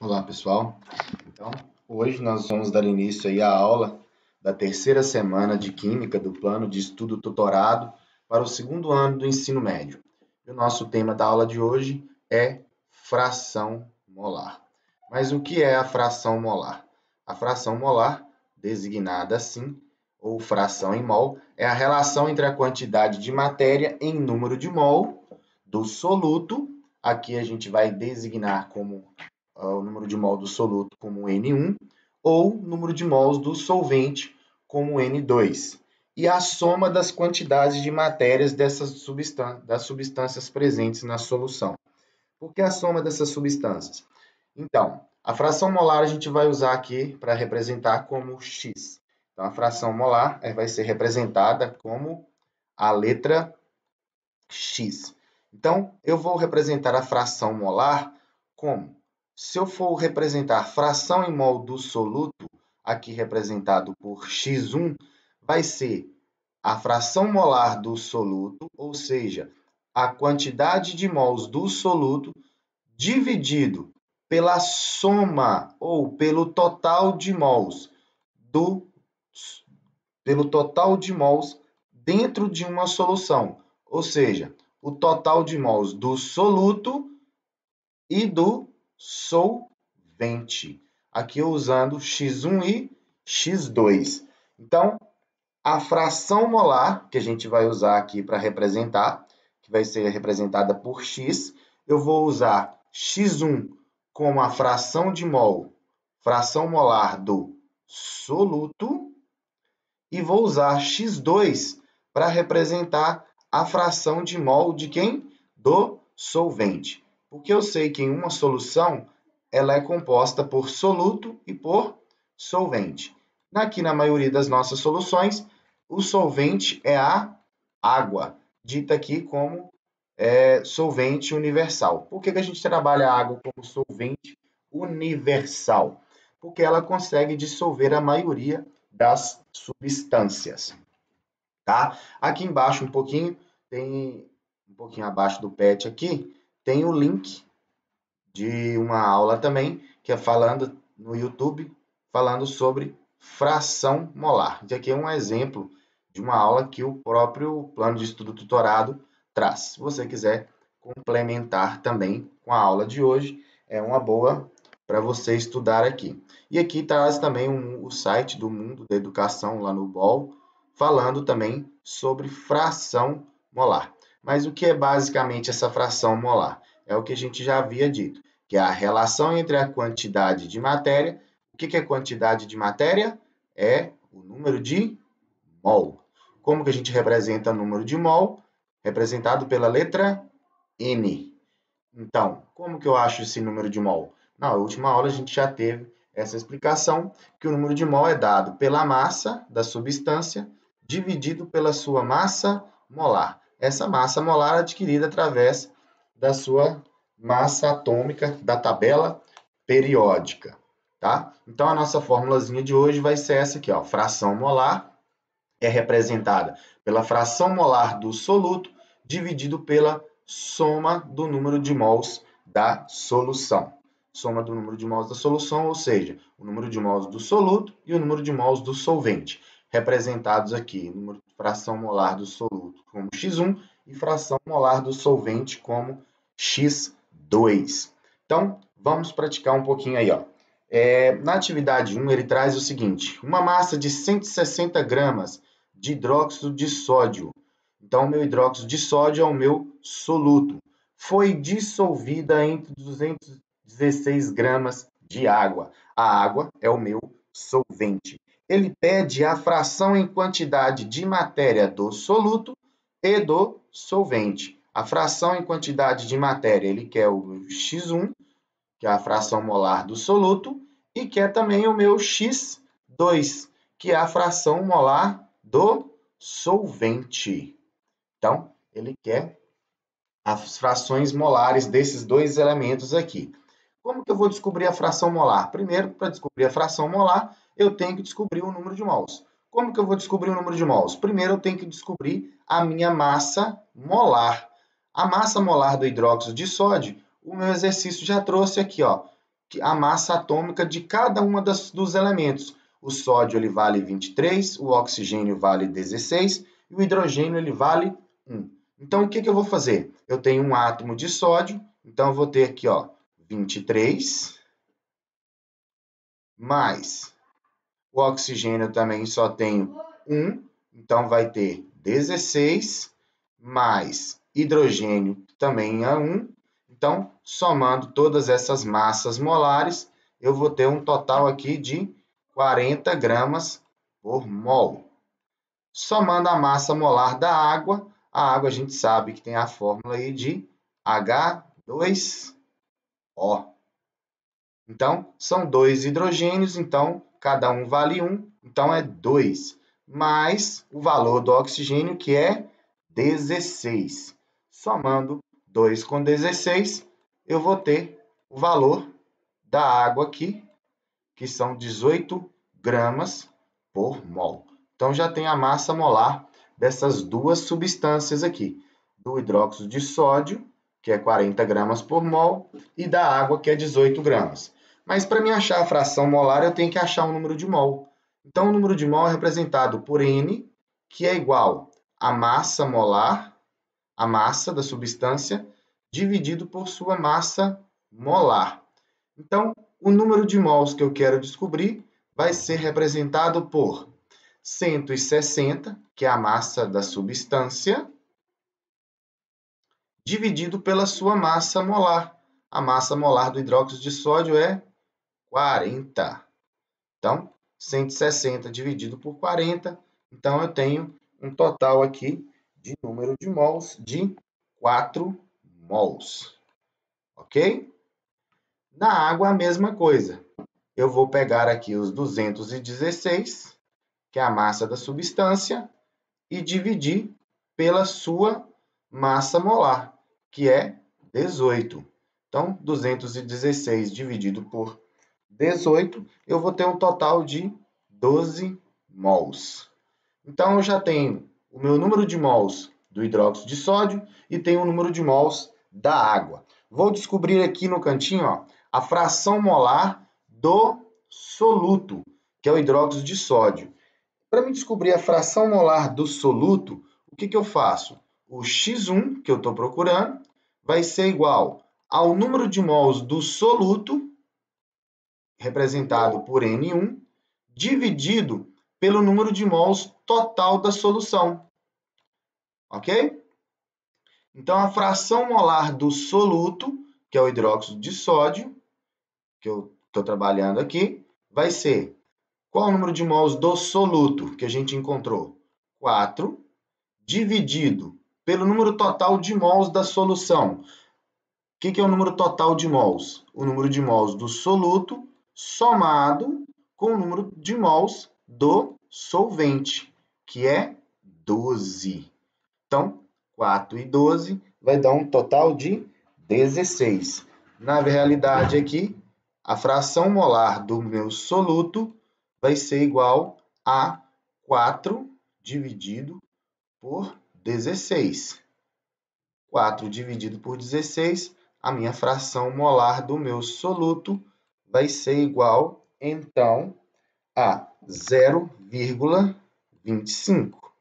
Olá, pessoal. Então, hoje nós vamos dar início aí à aula da terceira semana de Química do Plano de Estudo Tutorado para o segundo ano do ensino médio. E o nosso tema da aula de hoje é fração molar. Mas o que é a fração molar? A fração molar, designada assim, ou fração em mol, é a relação entre a quantidade de matéria em número de mol do soluto. Aqui a gente vai designar como o número de mol do soluto como N1 ou número de mols do solvente como N2 e a soma das quantidades de matérias das substâncias presentes na solução. Por que a soma dessas substâncias? Então, a fração molar a gente vai usar aqui para representar como X. Então, a fração molar vai ser representada como a letra X. Então, eu vou representar a fração molar como? Se eu for representar fração em mol do soluto, aqui representado por X1, vai ser a fração molar do soluto, ou seja, a quantidade de mols do soluto dividido pela soma ou pelo total de mols do pelo total de mols dentro de uma solução, ou seja, o total de mols do soluto e do solvente. Aqui eu usando X1 e X2. Então, a fração molar, que a gente vai usar aqui para representar, que vai ser representada por X, eu vou usar X1 como a fração de mol, fração molar do soluto, e vou usar X2 para representar a fração de mol de quem? Do solvente. Porque eu sei que em uma solução ela é composta por soluto e por solvente. Aqui na maioria das nossas soluções, o solvente é a água, dita aqui como solvente universal. Por que a gente trabalha a água como solvente universal? Porque ela consegue dissolver a maioria das substâncias, tá? Aqui embaixo tem um pouquinho abaixo do PET aqui, tem o link de uma aula também, que é falando no YouTube, falando sobre fração molar. Isso aqui é um exemplo de uma aula que o próprio plano de estudo tutorado traz. Se você quiser complementar também com a aula de hoje, é uma boa para você estudar aqui. E aqui traz também o site do Mundo da Educação lá no UOL, falando também sobre fração molar. Mas o que é basicamente essa fração molar? É o que a gente já havia dito, que é a relação entre a quantidade de matéria. O que é quantidade de matéria? É o número de mol. Como que a gente representa o número de mol? Representado pela letra N. Então, como que eu acho esse número de mol? Na última aula a gente já teve essa explicação, que o número de mol é dado pela massa da substância dividido pela sua massa molar. Essa massa molar é adquirida através da sua massa atômica da tabela periódica, tá? Então a nossa formulazinha de hoje vai ser essa aqui, ó, fração molar é representada pela fração molar do soluto dividido pela soma do número de mols da solução. Soma do número de mols da solução, ou seja, o número de mols do soluto e o número de mols do solvente, representados aqui, fração molar do soluto como X1 e fração molar do solvente como X2. Então, vamos praticar um pouquinho aí, ó. Na atividade 1, ele traz o seguinte: uma massa de 160 gramas de hidróxido de sódio. Então, o meu hidróxido de sódio é o meu soluto. Foi dissolvida entre 216 gramas de água. A água é o meu solvente. Ele pede a fração em quantidade de matéria do soluto e do solvente. A fração em quantidade de matéria, ele quer o X1, que é a fração molar do soluto, e quer também o meu X2, que é a fração molar do solvente. Então, ele quer as frações molares desses dois elementos aqui. Como que eu vou descobrir a fração molar? Primeiro, para descobrir a fração molar, eu tenho que descobrir o número de mols. Como que eu vou descobrir o número de mols? Primeiro, eu tenho que descobrir a minha massa molar. A massa molar do hidróxido de sódio, o meu exercício já trouxe aqui, ó, a massa atômica de cada uma dos elementos. O sódio ele vale 23, o oxigênio vale 16 e o hidrogênio ele vale 1. Então, o que eu vou fazer? Eu tenho um átomo de sódio, então eu vou ter aqui, ó, 23, mais o oxigênio também só tenho 1, então vai ter 16, mais hidrogênio também é 1. Então, somando todas essas massas molares, eu vou ter um total aqui de 40 gramas por mol. Somando a massa molar da água, a água a gente sabe que tem a fórmula aí de H2O. Então, são 2 hidrogênios, então cada um vale 1, então é 2, mais o valor do oxigênio, que é 16. Somando 2 com 16, eu vou ter o valor da água aqui, que são 18 gramas por mol. Então, já tem a massa molar dessas duas substâncias aqui, do hidróxido de sódio, que é 40 gramas por mol, e da água, que é 18 gramas. Mas para me achar a fração molar, eu tenho que achar o número de mol. Então, o número de mol é representado por N, que é igual a massa molar, a massa da substância, dividido por sua massa molar. Então, o número de mols que eu quero descobrir vai ser representado por 160, que é a massa da substância, dividido pela sua massa molar. A massa molar do hidróxido de sódio é 40. Então, 160 dividido por 40. Então, eu tenho um total aqui de número de mols de 4 mols. Ok? Na água, a mesma coisa. Eu vou pegar aqui os 216, que é a massa da substância, e dividir pela sua massa molar, que é 18. Então, 216 dividido por 18, eu vou ter um total de 12 mols. Então, eu já tenho o meu número de mols do hidróxido de sódio e tenho o número de mols da água. Vou descobrir aqui no cantinho, ó, a fração molar do soluto, que é o hidróxido de sódio. Para me descobrir a fração molar do soluto, o que eu faço? O X1, que eu estou procurando, vai ser igual ao número de mols do soluto, representado por N1, dividido pelo número de mols total da solução. Ok? Então, a fração molar do soluto, que é o hidróxido de sódio, que eu estou trabalhando aqui, vai ser qual o número de mols do soluto que a gente encontrou? 4, dividido pelo número total de mols da solução. O que é o número total de mols? O número de mols do soluto somado com o número de mols do solvente, que é 12. Então, 4 e 12 vai dar um total de 16. Na realidade aqui, a fração molar do meu soluto vai ser igual a 4 dividido por 16. 4 dividido por 16, a minha fração molar do meu soluto vai ser igual, então, a 0,25.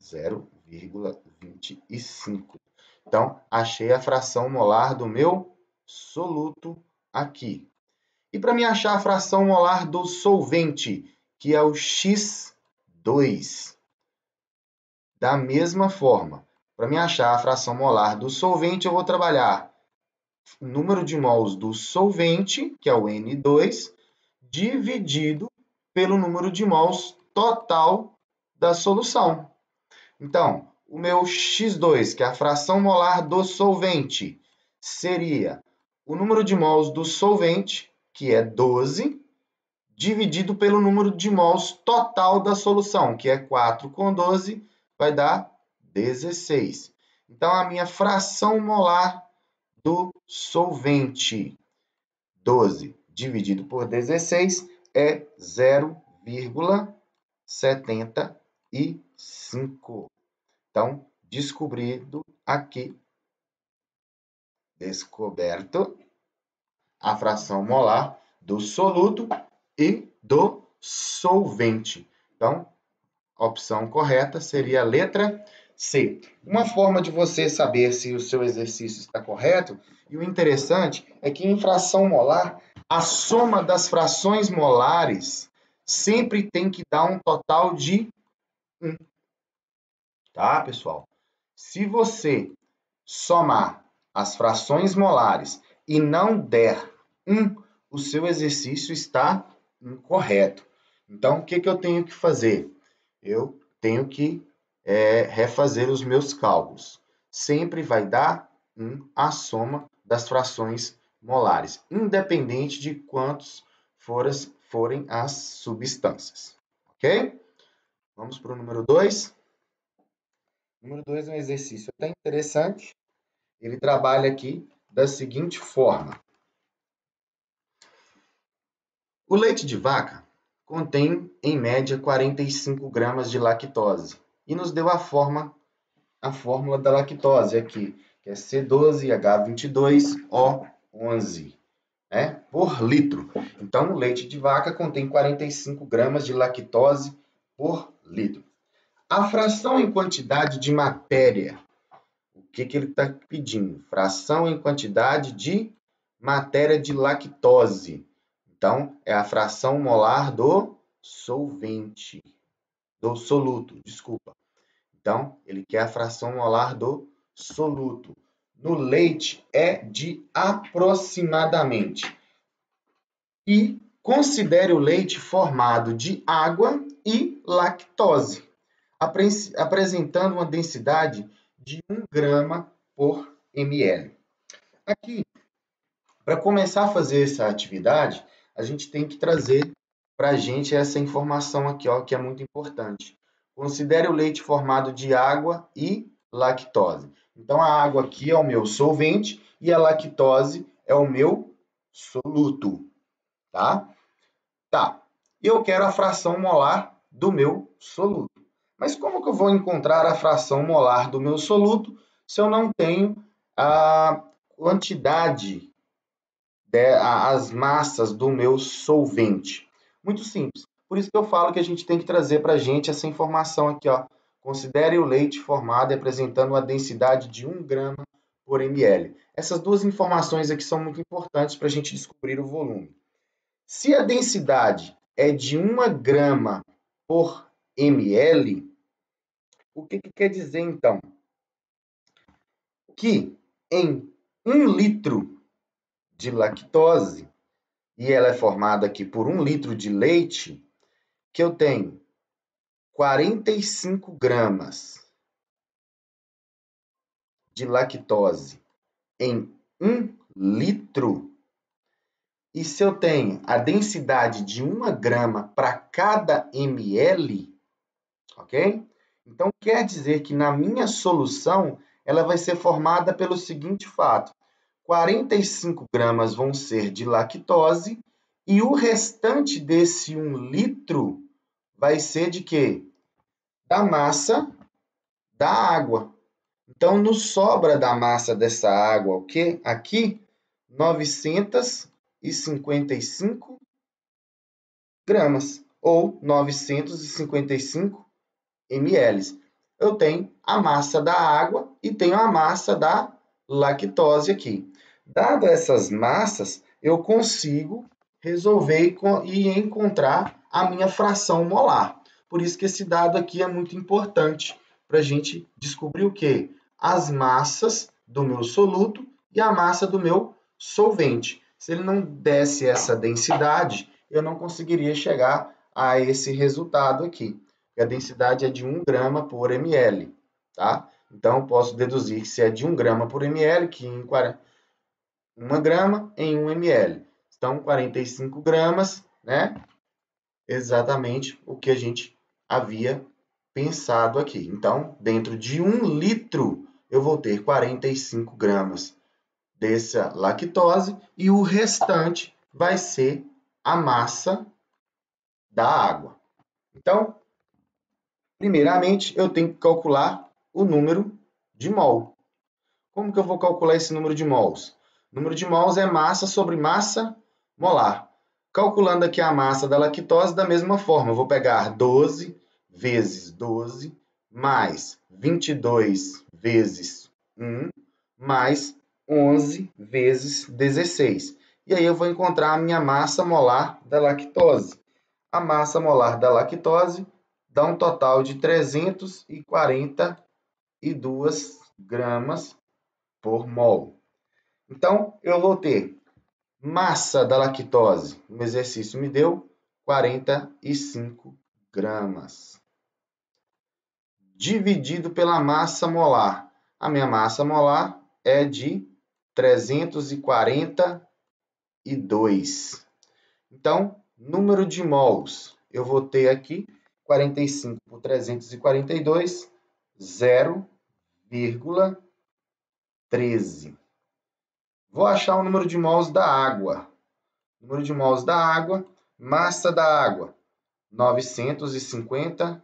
0,25. Então, achei a fração molar do meu soluto aqui. E para me achar a fração molar do solvente, que é o X2, da mesma forma, para me achar a fração molar do solvente, eu vou trabalhar o número de mols do solvente, que é o N2, dividido pelo número de mols total da solução. Então, o meu X2, que é a fração molar do solvente, seria o número de mols do solvente, que é 12, dividido pelo número de mols total da solução, que é 4 com 12, vai dar 16. Então, a minha fração molar do solvente, 12 dividido por 16, é 0,75. Então, descobrido aqui, descoberto a fração molar do soluto e do solvente. Então, a opção correta seria a letra C. Uma forma de você saber se o seu exercício está correto, e o interessante é que em fração molar, a soma das frações molares sempre tem que dar um total de 1. Tá, pessoal? Se você somar as frações molares e não der 1, o seu exercício está incorreto. Então, o que eu tenho que fazer? Eu tenho que refazer os meus cálculos. Sempre vai dar 1 a soma das frações molares, independente de quantos forem as substâncias. Ok? Vamos para o número 2. O número 2 é um exercício até interessante. Ele trabalha aqui da seguinte forma. O leite de vaca contém, em média, 45 gramas de lactose. E nos deu a fórmula da lactose aqui, que é C12H22O11, né, por litro. Então, o leite de vaca contém 45 gramas de lactose por litro. A fração em quantidade de matéria. O que ele está pedindo? Fração em quantidade de matéria de lactose. Então, é a fração molar do solvente, do soluto, desculpa. Então, ele quer a fração molar do soluto. No leite é de aproximadamente. E considere o leite formado de água e lactose, apresentando uma densidade de 1 grama por ml. Aqui, para começar a fazer essa atividade, a gente tem que trazer para a gente essa informação aqui, ó, que é muito importante. Considere o leite formado de água e lactose. Então, a água aqui é o meu solvente e a lactose é o meu soluto, tá? Tá. E eu quero a fração molar do meu soluto. Mas como que eu vou encontrar a fração molar do meu soluto se eu não tenho a quantidade, as massas do meu solvente? Muito simples. Por isso que eu falo que a gente tem que trazer para a gente essa informação aqui, ó. Considere o leite formado e apresentando uma densidade de 1 grama por ml. Essas duas informações aqui são muito importantes para a gente descobrir o volume. Se a densidade é de 1 grama por ml, o que quer dizer, então? Que em 1 litro de lactose, e ela é formada aqui por 1 litro de leite, que eu tenho 45 gramas de lactose em 1 litro, e se eu tenho a densidade de 1 grama para cada ml, ok? Então, quer dizer que na minha solução, ela vai ser formada pelo seguinte fato. 45 gramas vão ser de lactose e o restante desse 1 litro vai ser de quê? Da massa da água. Então, nos sobra da massa dessa água o quê? Aqui, 955 gramas ou 955 ml. Eu tenho a massa da água e tenho a massa da lactose aqui. Dado essas massas, eu consigo resolver e encontrar a minha fração molar. Por isso que esse dado aqui é muito importante para a gente descobrir o quê? As massas do meu soluto e a massa do meu solvente. Se ele não desse essa densidade, eu não conseguiria chegar a esse resultado aqui. A densidade é de 1 grama por ml, tá? Então, eu posso deduzir que se é de 1 grama por ml, que em 1 grama em 1 ml. Então, 45 gramas, né? Exatamente o que a gente havia pensado aqui. Então, dentro de 1 litro, eu vou ter 45 gramas dessa lactose e o restante vai ser a massa da água. Então, primeiramente, eu tenho que calcular o número de mol. Como que eu vou calcular esse número de mols? Número de mols é massa sobre massa molar. Calculando aqui a massa da lactose da mesma forma, eu vou pegar 12 vezes 12 mais 22 vezes 1 mais 11 vezes 16. E aí eu vou encontrar a minha massa molar da lactose. A massa molar da lactose dá um total de 342 gramas por mol. Então, eu vou ter massa da lactose, no exercício me deu 45 gramas. Dividido pela massa molar. A minha massa molar é de 342. Então, número de mols, eu vou ter aqui 45 por 342, 0,13. Vou achar o número de mols da água. Número de mols da água, massa da água, 955.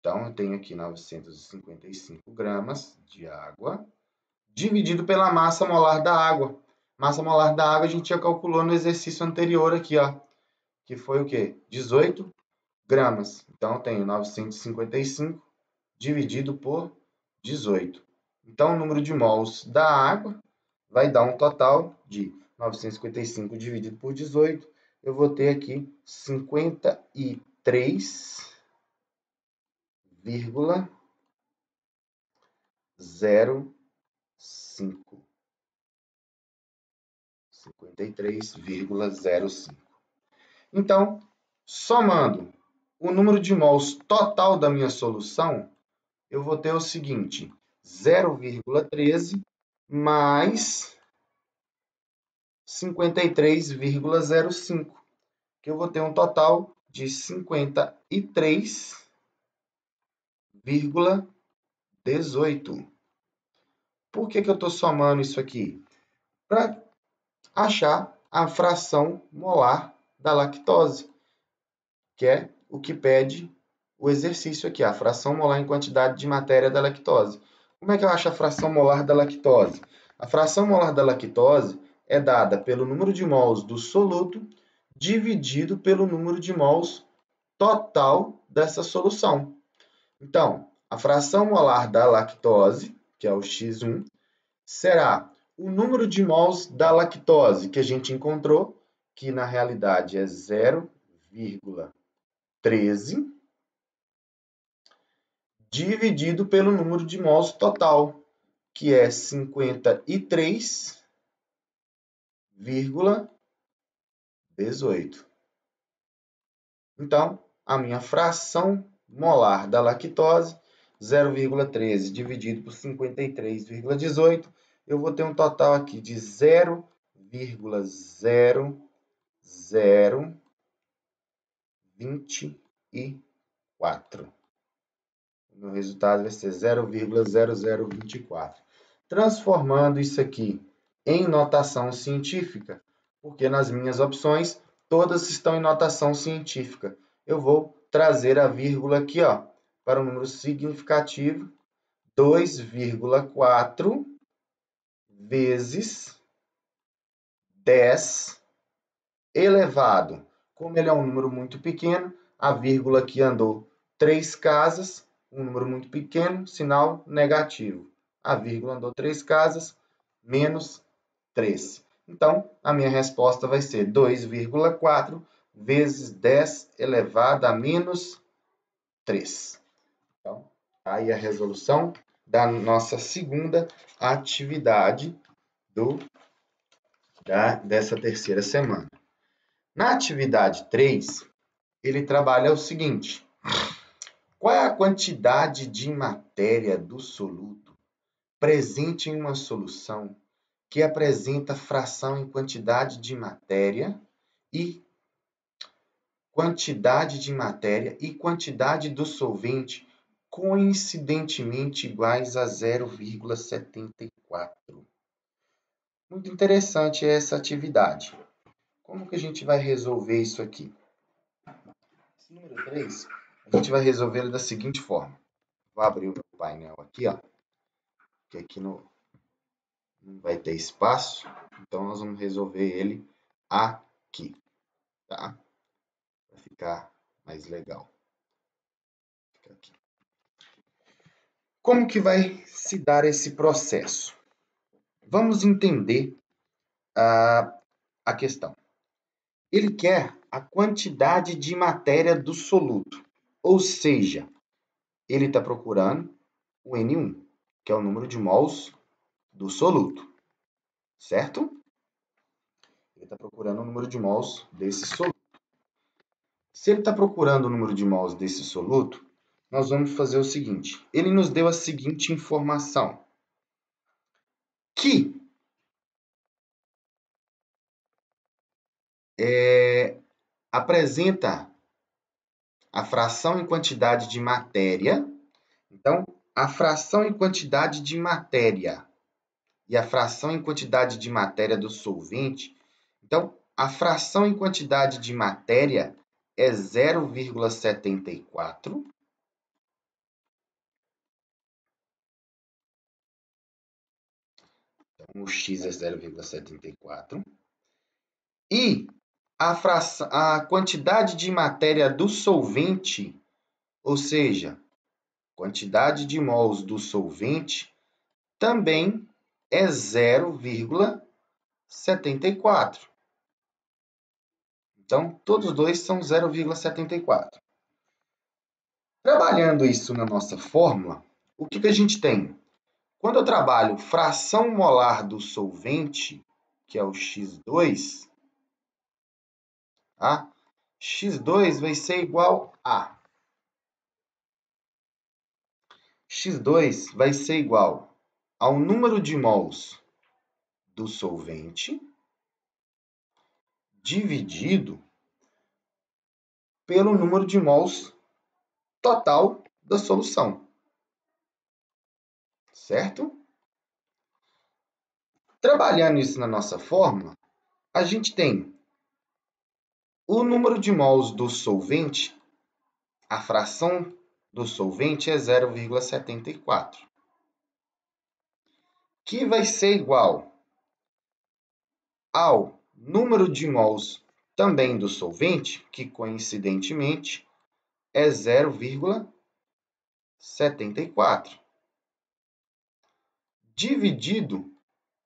Então, eu tenho aqui 955 gramas de água, dividido pela massa molar da água. Massa molar da água a gente já calculou no exercício anterior aqui, ó, que foi o quê? 18 gramas. Então, eu tenho 955 dividido por 18. Então, o número de mols da água vai dar um total de 955 dividido por 18. Eu vou ter aqui 53,05. 53,05. Então, somando o número de mols total da minha solução, eu vou ter o seguinte: 0,13 mais 53,05, que eu vou ter um total de 53,18. Por que eu estou somando isso aqui? Para achar a fração molar da lactose, que é o que pede o exercício aqui, a fração molar em quantidade de matéria da lactose. Como é que eu acho a fração molar da lactose? A fração molar da lactose é dada pelo número de mols do soluto dividido pelo número de mols total dessa solução. Então, a fração molar da lactose, que é o X1, será o número de mols da lactose que a gente encontrou, que na realidade é 0,13, dividido pelo número de mols total, que é 53,18. Então, a minha fração molar da lactose, 0,13 dividido por 53,18, eu vou ter um total aqui de 0,0024. O meu resultado vai ser 0,0024. Transformando isso aqui em notação científica, porque nas minhas opções todas estão em notação científica. Eu vou trazer a vírgula aqui, ó, para um número significativo, 2,4 vezes 10 elevado. Como ele é um número muito pequeno, a vírgula aqui andou 3 casas, um número muito pequeno, sinal negativo. A vírgula andou 3 casas, menos 3. Então, a minha resposta vai ser 2,4 vezes 10 elevado a menos 3. Então, aí a resolução da nossa segunda atividade dessa terceira semana. Na atividade 3, ele trabalha o seguinte: qual é a quantidade de matéria do soluto presente em uma solução que apresenta fração em quantidade de matéria e quantidade do solvente coincidentemente iguais a 0,74. Muito interessante essa atividade. Como que a gente vai resolver isso aqui? Esse número 3, a gente vai resolver da seguinte forma. Vou abrir o meu painel aqui, ó. porque aqui não vai ter espaço, então nós vamos resolver ele aqui, tá? Para ficar mais legal. Fica aqui. Como que vai se dar esse processo? Vamos entender a questão. Ele quer a quantidade de matéria do soluto, ou seja, ele está procurando o N1, que é o número de mols do soluto, certo? Ele está procurando o número de mols desse soluto. Se ele está procurando o número de mols desse soluto, nós vamos fazer o seguinte. Ele nos deu a seguinte informação, que apresenta a fração em quantidade de matéria. Então, a fração em quantidade de matéria e a fração em quantidade de matéria do solvente. Então, a fração em quantidade de matéria é 0,74. Então, o x é 0,74. E a quantidade de matéria do solvente, ou seja, quantidade de mols do solvente, também é 0,74. Então, todos os dois são 0,74. Trabalhando isso na nossa fórmula, o que a gente tem? Quando eu trabalho fração molar do solvente, que é o X2, tá? X2 vai ser igual a... X2 vai ser igual ao número de mols do solvente dividido pelo número de mols total da solução. Certo? Trabalhando isso na nossa fórmula, a gente tem o número de mols do solvente, a fração do solvente é 0,74, que vai ser igual ao número de mols também do solvente, que coincidentemente é 0,74, dividido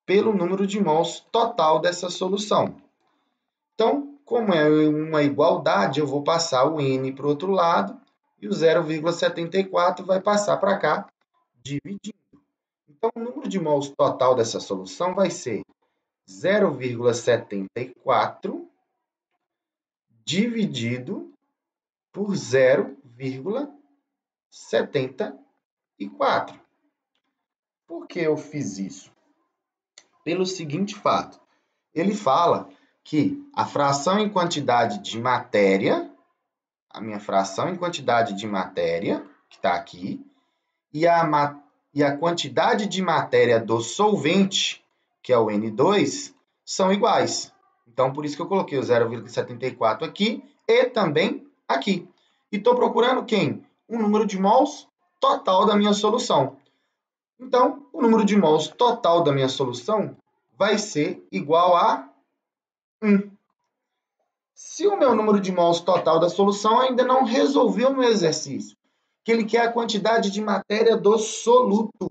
pelo número de mols total dessa solução. Então, como é uma igualdade, eu vou passar o N para o outro lado e o 0,74 vai passar para cá, dividindo. Então, o número de mols total dessa solução vai ser 0,74 dividido por 0,74. Por que eu fiz isso? Pelo seguinte fato. Ele fala que a fração em quantidade de matéria, a minha fração em quantidade de matéria, que está aqui, e a quantidade de matéria do solvente, que é o N2, são iguais. Então, por isso que eu coloquei o 0,74 aqui e também aqui. E estou procurando quem? O número de mols total da minha solução. Então, o número de mols total da minha solução vai ser igual a 1. Se o meu número de mols total da solução ainda não resolveu no exercício, que ele quer a quantidade de matéria do soluto.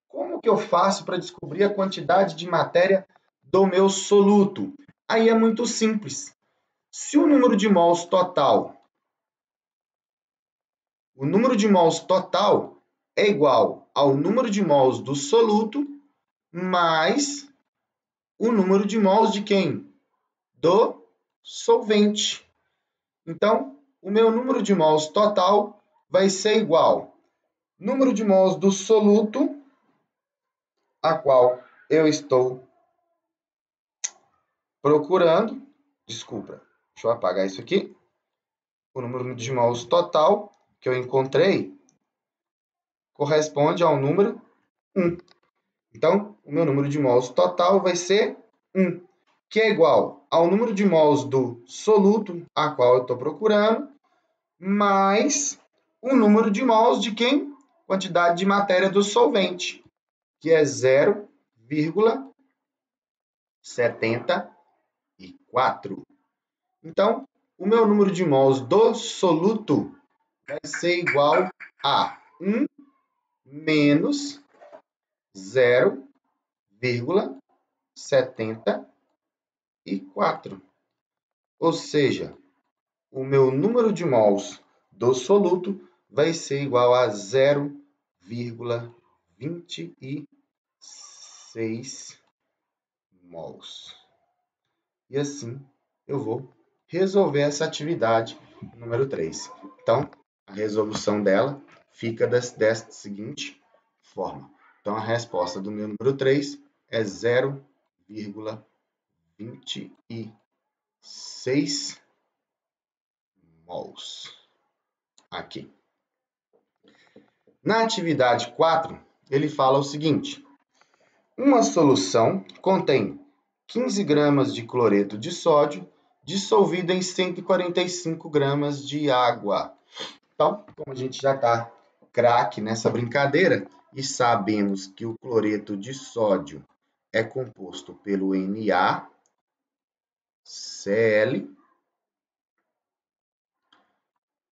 Como que eu faço para descobrir a quantidade de matéria do meu soluto? Aí é muito simples. Se o número de mols total, é igual ao número de mols do soluto mais o número de mols de quem? Do solvente. Então, o meu número de mols total vai ser igual ao número de mols do soluto, a qual eu estou procurando. Desculpa, deixa eu apagar isso aqui. O número de mols total que eu encontrei corresponde ao número 1. Então, o meu número de mols total vai ser 1, que é igual ao número de mols do soluto, a qual eu estou procurando, mais o número de mols de quem? Quantidade de matéria do solvente. que é 0,74. Então, o meu número de mols do soluto vai ser igual a 1 menos 0,74. Ou seja, o meu número de mols do soluto vai ser igual a 0,26 mols. E assim eu vou resolver essa atividade número 3. Então, a resolução dela fica desta seguinte forma. Então, a resposta do meu número 3 é 0,26 mols. Aqui. Na atividade 4, ele fala o seguinte: uma solução contém 15 gramas de cloreto de sódio dissolvido em 145 gramas de água. Então, como a gente já está craque nessa brincadeira e sabemos que o cloreto de sódio é composto pelo NaCl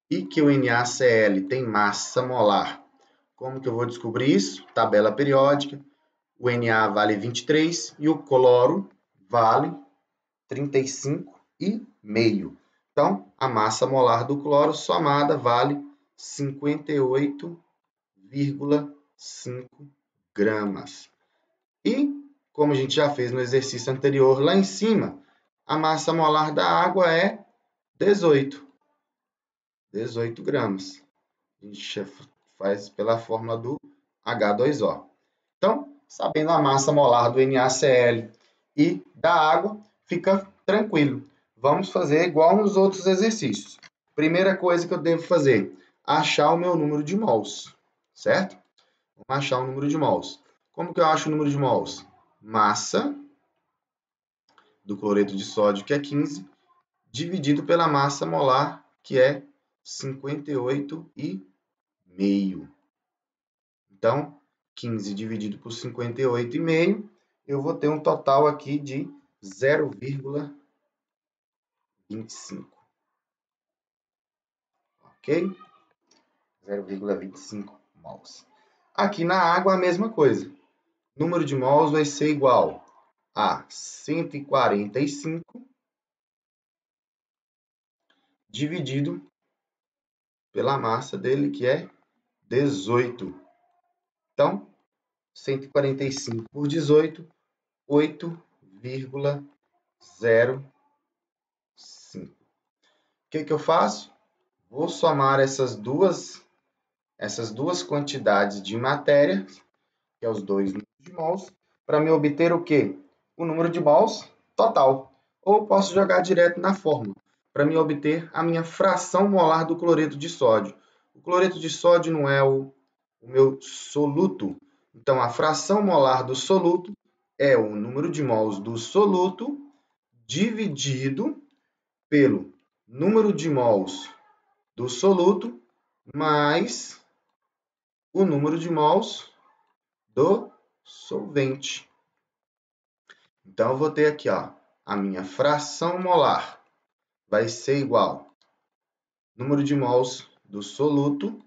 e que o NaCl tem massa molar. Como que eu vou descobrir isso? Tabela periódica. O Na vale 23 e o cloro vale 35,5. Então, a massa molar do cloro somada vale 58,5 gramas. E, como a gente já fez no exercício anterior lá em cima, a massa molar da água é 18 gramas. A gente faz pela fórmula do H2O. Então, sabendo a massa molar do NaCl e da água, fica tranquilo. Vamos fazer igual nos outros exercícios. Primeira coisa que eu devo fazer, achar o meu número de mols, certo? Vamos achar o número de mols. Como que eu acho o número de mols? Massa do cloreto de sódio, que é 15, dividido pela massa molar, que é 58,5. Então, 15 dividido por 58,5, eu vou ter um total aqui de 0,25. Ok? 0,25 mols. Aqui na água, a mesma coisa. O número de mols vai ser igual a 145 dividido pela massa dele, que é 18. Então, 145 por 18, 8,05. O que eu faço? Vou somar essas duas quantidades de matéria, que é os dois números de mols, para me obter o quê? O número de mols total. Ou posso jogar direto na fórmula, para me obter a minha fração molar do cloreto de sódio. O cloreto de sódio não é o meu soluto. Então, a fração molar do soluto é o número de mols do soluto dividido pelo número de mols do soluto mais o número de mols do solvente. Então, eu vou ter aqui, ó, a minha fração molar vai ser igual número de mols do soluto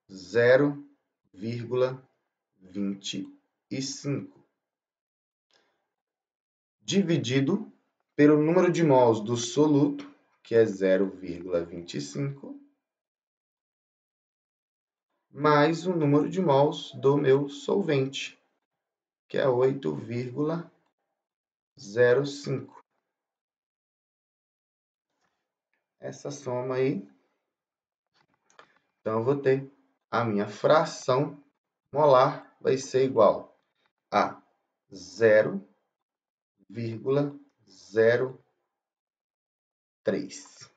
0,25 dividido pelo número de mols do soluto, que é 0,25, mais o número de mols do meu solvente, que é 8,05. Essa soma aí, então eu vou ter a minha fração molar vai ser igual a 0,03.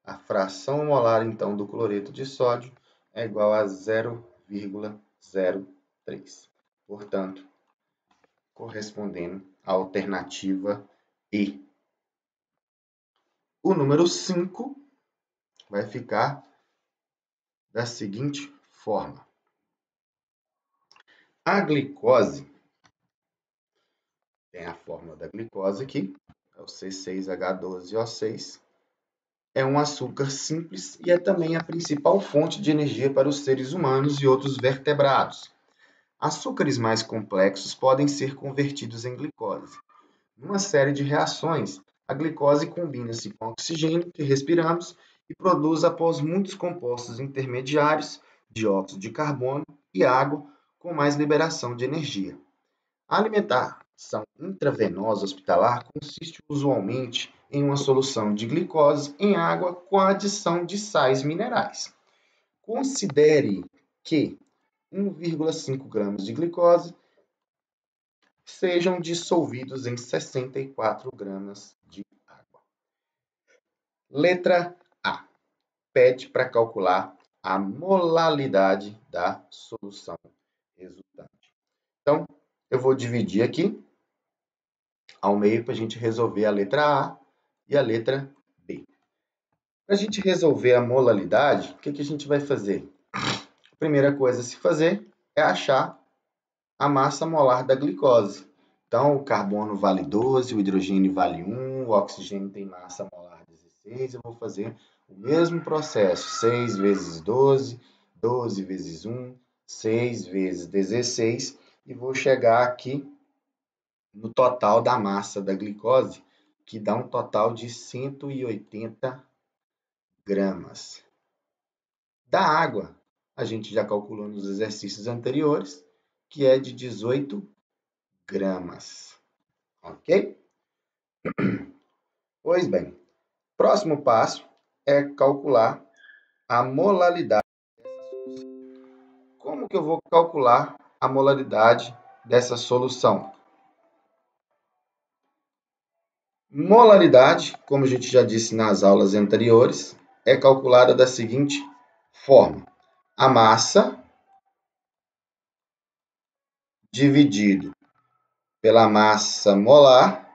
A fração molar, então, do cloreto de sódio é igual a 0,03. Portanto, correspondendo à alternativa E. O número 5 vai ficar da seguinte forma. A glicose Tem a fórmula da glicose aqui, é o C6H12O6. É um açúcar simples e é também a principal fonte de energia para os seres humanos e outros vertebrados. Açúcares mais complexos podem ser convertidos em glicose. Numa série de reações, a glicose combina-se com o oxigênio que respiramos e produz após muitos compostos intermediários, dióxido de carbono e água, com mais liberação de energia. A alimentação intravenosa hospitalar consiste usualmente em uma solução de glicose em água com a adição de sais minerais. Considere que 1,5 gramas de glicose sejam dissolvidos em 64 gramas de água. Letra A. Pede para calcular a molalidade da solução resultante. Então, eu vou dividir aqui ao meio para a gente resolver a letra A e a letra B. Para a gente resolver a molalidade, o que a gente vai fazer? A primeira coisa a se fazer é achar a massa molar da glicose. Então, o carbono vale 12, o hidrogênio vale 1, o oxigênio tem massa molar 16. Eu vou fazer o mesmo processo, 6 vezes 12, 12 vezes 1, 6 vezes 16, e vou chegar aqui no total da massa da glicose, que dá um total de 180 gramas. Da água, a gente já calculou nos exercícios anteriores, que é de 18 gramas. Ok? Pois bem, próximo passo é calcular a molaridade. Como que eu vou calcular a molaridade dessa solução? Molaridade, como a gente já disse nas aulas anteriores, é calculada da seguinte forma: a massa dividido pela massa molar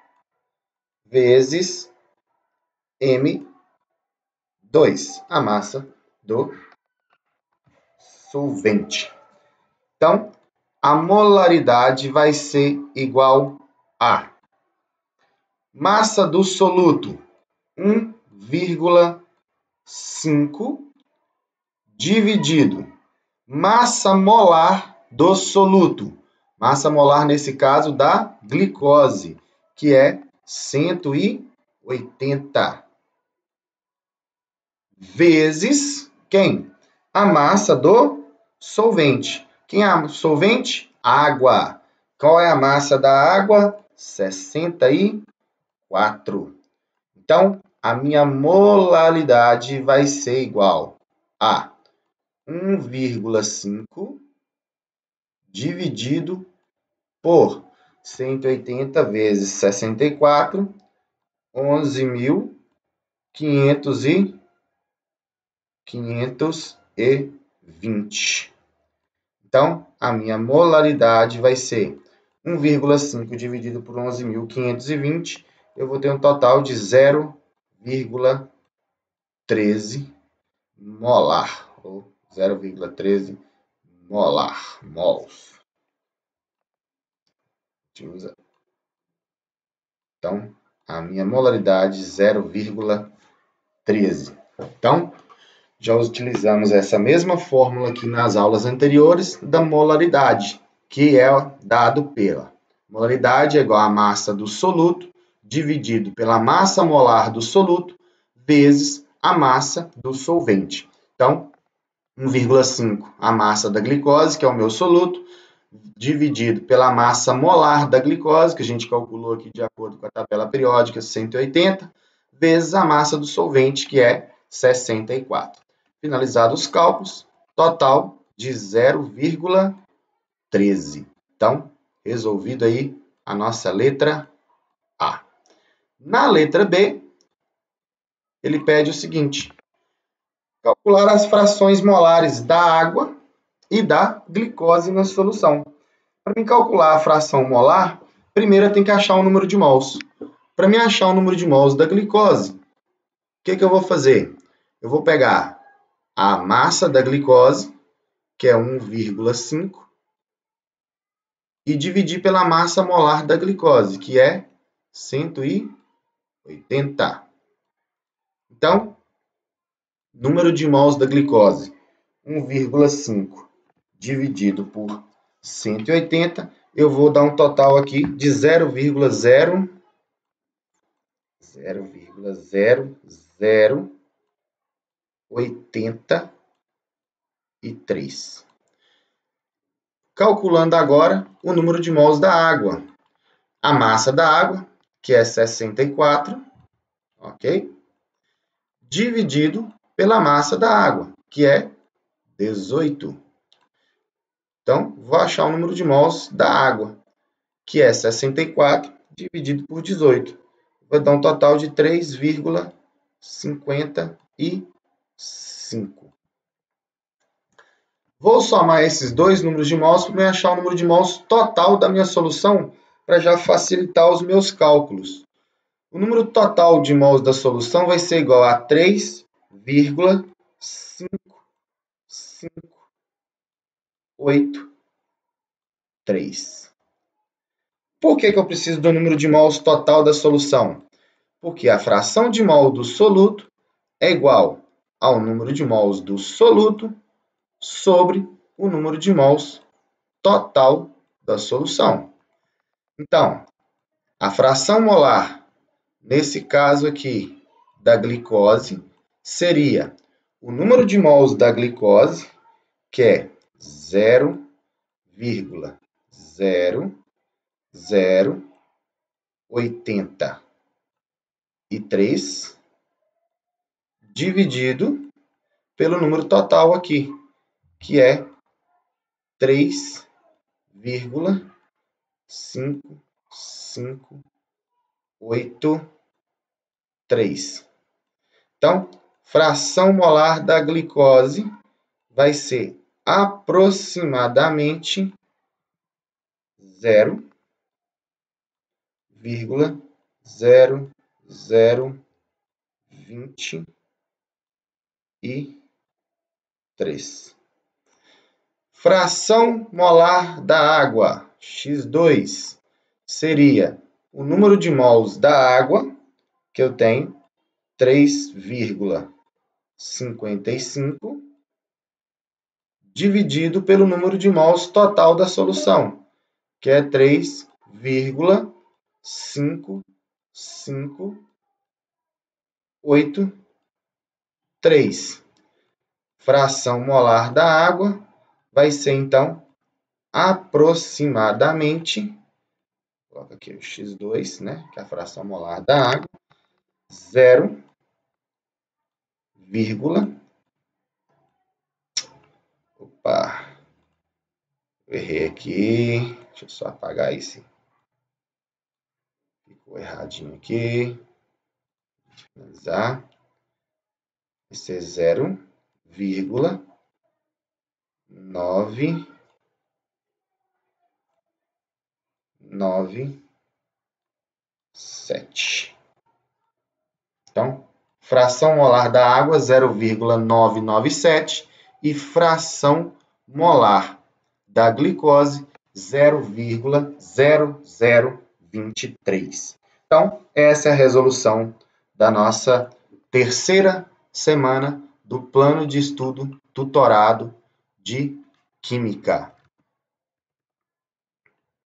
vezes M2, a massa do solvente. Então, a molaridade vai ser igual a massa do soluto, 1,5 dividido massa molar do soluto. Massa molar, nesse caso, da glicose, que é 180. Vezes quem? A massa do solvente. Quem é o solvente? Água. Qual é a massa da água? 64. Então, a minha molaridade vai ser igual a 1,5 dividido por 180 vezes 64, 11.520. Então, a minha molaridade vai ser 1,5 dividido por 11.520. Eu vou ter um total de 0,13 molar, ou 0,13 mols. Então, a minha molaridade 0,13. Então, já utilizamos essa mesma fórmula aqui nas aulas anteriores da molaridade, que é dado pela molaridade é igual à massa do soluto dividido pela massa molar do soluto vezes a massa do solvente. Então, 1,5 a massa da glicose, que é o meu soluto, dividido pela massa molar da glicose, que a gente calculou aqui de acordo com a tabela periódica, 180, vezes a massa do solvente, que é 64. Finalizados os cálculos, total de 0,13. Então, resolvido aí a nossa letra A. Na letra B, ele pede o seguinte: calcular as frações molares da água e da glicose na solução. Para mim calcular a fração molar, primeiro eu tenho que achar o número de mols. Para mim achar o número de mols da glicose, o que eu vou fazer? Eu vou pegar a massa da glicose, que é 1,5, e dividir pela massa molar da glicose, que é 180. Então, número de mols da glicose, 1,5 dividido por 180, eu vou dar um total aqui de 0,00083. Calculando agora o número de mols da água. A massa da água, que é 64, ok? Dividido pela massa da água, que é 18. Então, vou achar o número de mols da água, que é 64 dividido por 18. Vai dar um total de 3,55. Vou somar esses dois números de mols para achar o número de mols total da minha solução, para já facilitar os meus cálculos. O número total de mols da solução vai ser igual a 3,558,3. Por que eu preciso do número de mols total da solução? Porque a fração de mol do soluto é igual ao número de mols do soluto sobre o número de mols total da solução. Então, a fração molar, nesse caso aqui, da glicose, seria o número de mols da glicose, que é 0,0083, dividido pelo número total aqui, que é 3,5583. Então, fração molar da glicose vai ser aproximadamente 0,0023. Fração molar da água, X2, seria o número de mols da água, que eu tenho, 3,55, dividido pelo número de mols total da solução, que é 3,5583. Fração molar da água vai ser, então, aproximadamente, coloca aqui o X2, né, que é a fração molar da água, 0, opa, errei aqui, deixa eu só apagar esse, ficou erradinho aqui, finalizar, esse é 0,997. Então, fração molar da água, 0,997, e fração molar da glicose, 0,0023. Então, essa é a resolução da nossa terceira semana do plano de estudo tutorado de Química.